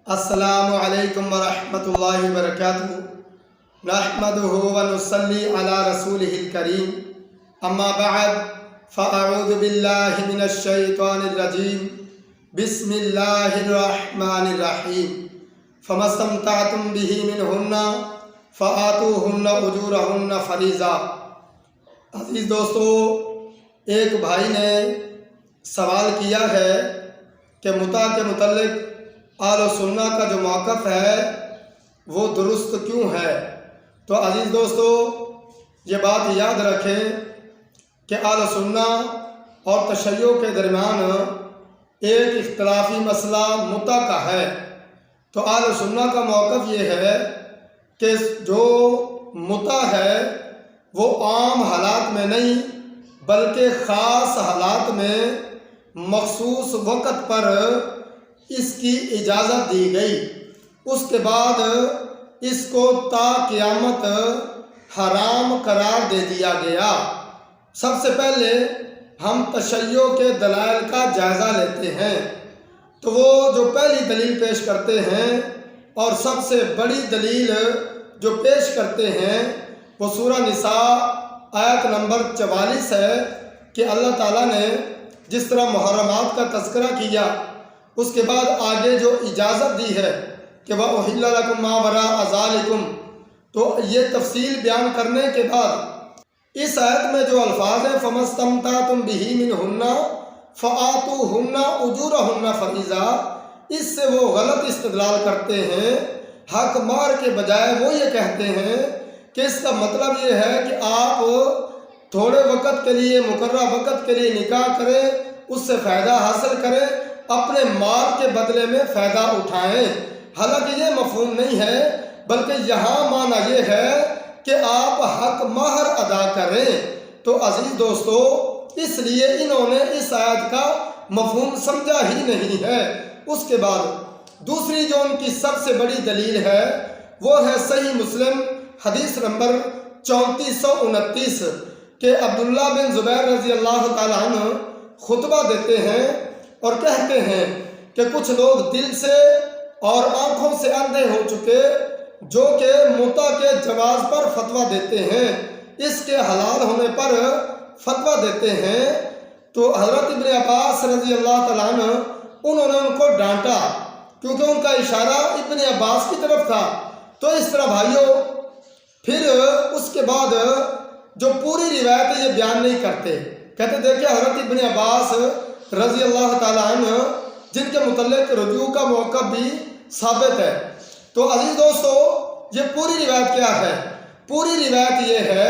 السلام علیکم ورحمۃ اللہ وبرکاتہ۔ نحمدہ ونصلی علی رسولہ الکریم، اما بعد فاعوذ باللہ من الشیطان الرجیم، بسم اللہ الرحمن الرحیم۔ فما استمتعتم بہ منہن فآتوہن اجورہن فریضہ۔ عزیز دوستو، ایک بھائی نے سوال کیا ہے کہ متع کے متعلق اہل سنہ کا جو موقف ہے وہ درست کیوں ہے؟ تو عزیز دوستو، یہ بات یاد رکھیں کہ اہل سنہ اور تشیع کے درمیان ایک اختلافی مسئلہ متع کا ہے۔ تو اہل سنہ کا موقف یہ ہے کہ جو متع ہے وہ عام حالات میں نہیں بلکہ خاص حالات میں مخصوص وقت پر اس کی اجازت دی گئی، اس کے بعد اس کو تا قیامت حرام قرار دے دیا گیا۔ سب سے پہلے ہم تشیع کے دلائل کا جائزہ لیتے ہیں۔ تو وہ جو پہلی دلیل پیش کرتے ہیں اور سب سے بڑی دلیل جو پیش کرتے ہیں وہ سورہ نساء آیت نمبر 44 ہے کہ اللہ تعالیٰ نے جس طرح محرمات کا تذکرہ کیا، اس کے بعد آگے جو اجازت دی ہے کہ وَأُحِلَّ لَكُم مَّا وَرَاءَ ذَلِكُمْ، تو یہ تفصیل بیان کرنے کے بعد اس آیت میں جو الفاظ ہیں فَمَا اسْتَمْتَعْتُم بِهِ مِنْهُنَّ فَآتُوهُنَّ أُجُورَهُنَّ فَرِيضَةً، اس سے وہ غلط استدلال کرتے ہیں، حق مہر کے بجائے وہ یہ کہتے ہیں کہ اس کا مطلب یہ ہے کہ آپ تھوڑے وقت کے لیے، مقررہ وقت کے لیے نکاح کریں، اس سے فائدہ حاصل کریں، اپنے مال کے بدلے میں فائدہ اٹھائیں۔ حالانکہ یہ مفہوم نہیں ہے، بلکہ یہاں معنی یہ ہے کہ آپ حق مہر ادا کریں۔ تو عزیز دوستو، اس لیے انہوں نے اس آیت کا مفہوم سمجھا ہی نہیں ہے۔ اس کے بعد دوسری جو ان کی سب سے بڑی دلیل ہے وہ ہے صحیح مسلم حدیث نمبر 3429 کہ عبداللہ بن زبیر رضی اللہ تعالیٰ عنہ خطبہ دیتے ہیں اور کہتے ہیں کہ کچھ لوگ دل سے اور آنکھوں سے اندھے ہو چکے جو کہ متع کے جواز پر فتویٰ دیتے ہیں، اس کے حلال ہونے پر فتویٰ دیتے ہیں۔ تو حضرت ابن عباس رضی اللہ تعالیٰ عنہ انہوں نے ان کو ڈانٹا کیونکہ ان کا اشارہ ابن عباس کی طرف تھا۔ تو اس طرح بھائیوں، پھر اس کے بعد جو پوری روایت ہے یہ بیان نہیں کرتے، کہتے دیکھیں حضرت ابن عباس رضی اللہ تعالیٰ عنہ جن کے متعلق رجوع کا موقع بھی ثابت ہے۔ تو عزیز دوستو، یہ پوری روایت کیا ہے؟ پوری روایت یہ ہے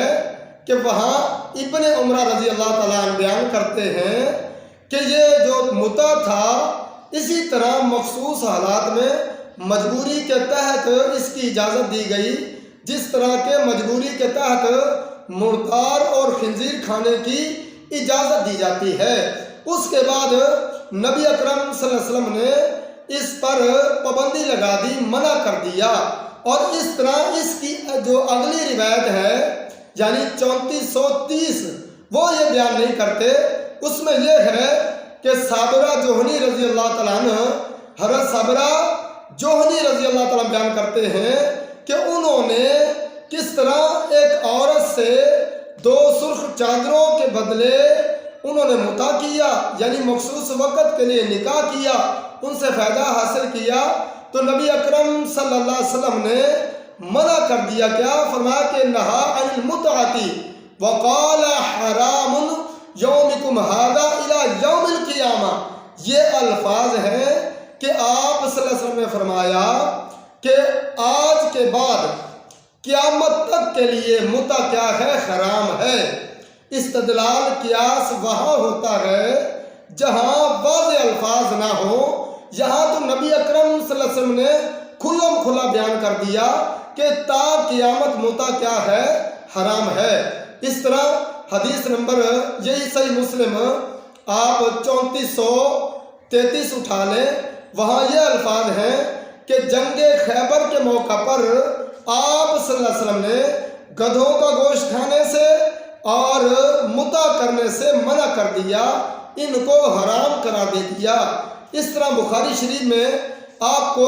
کہ وہاں ابن عمر رضی اللہ تعالیٰ عنہ بیان کرتے ہیں کہ یہ جو متع تھا اسی طرح مخصوص حالات میں مجبوری کے تحت اس کی اجازت دی گئی، جس طرح کے مجبوری کے تحت مردار اور خنزیر کھانے کی اجازت دی جاتی ہے۔ اس کے بعد نبی اکرم صلی اللہ علیہ وسلم نے اس پر پابندی لگا دی، منع کر دیا، اور اس طرح اس کی جو اگلی روایت ہے یعنی 3430 وہ یہ بیان نہیں کرتے۔ اس میں یہ ہے کہ صابرہ جوہنی رضی اللہ تعالیٰ عنہ، حضرت صابرہ جوہنی رضی اللہ تعالیٰ بیان کرتے ہیں کہ انہوں نے کس طرح ایک عورت سے 2 سرخ چادروں کے بدلے انہوں نے متع کیا، یعنی مخصوص وقت کے لیے نکاح کیا، ان سے فائدہ حاصل کیا۔ تو نبی اکرم صلی اللہ علیہ وسلم نے منع کر دیا، کیا فرمایا کہ نہا عن المتعۃ وقال حرام یومکم ھذا الی یوم القیامہ۔ یہ الفاظ ہیں کہ آپ صلی اللہ علیہ وسلم نے فرمایا کہ آج کے بعد قیامت تک کے لیے متع کیا ہے؟ حرام ہے۔ استدلال قیاس وہاں ہوتا ہے جہاں واضح الفاظ نہ ہو، یہاں تو نبی اکرم صلی اللہ علیہ وسلم نے کھلم کھلا بیان کر دیا کہ تا قیامت متع کیا ہے؟ حرام ہے۔ اس طرح حدیث نمبر یہی صحیح مسلم آپ 3433 اٹھا لیں، وہاں یہ الفاظ ہیں کہ جنگ خیبر کے موقع پر آپ صلی اللہ علیہ وسلم نے گدھوں کا گوشت کھانے سے اور متع کرنے سے منع کر دیا، ان کو حرام قرار دے دیا۔ اس طرح بخاری شریف میں آپ کو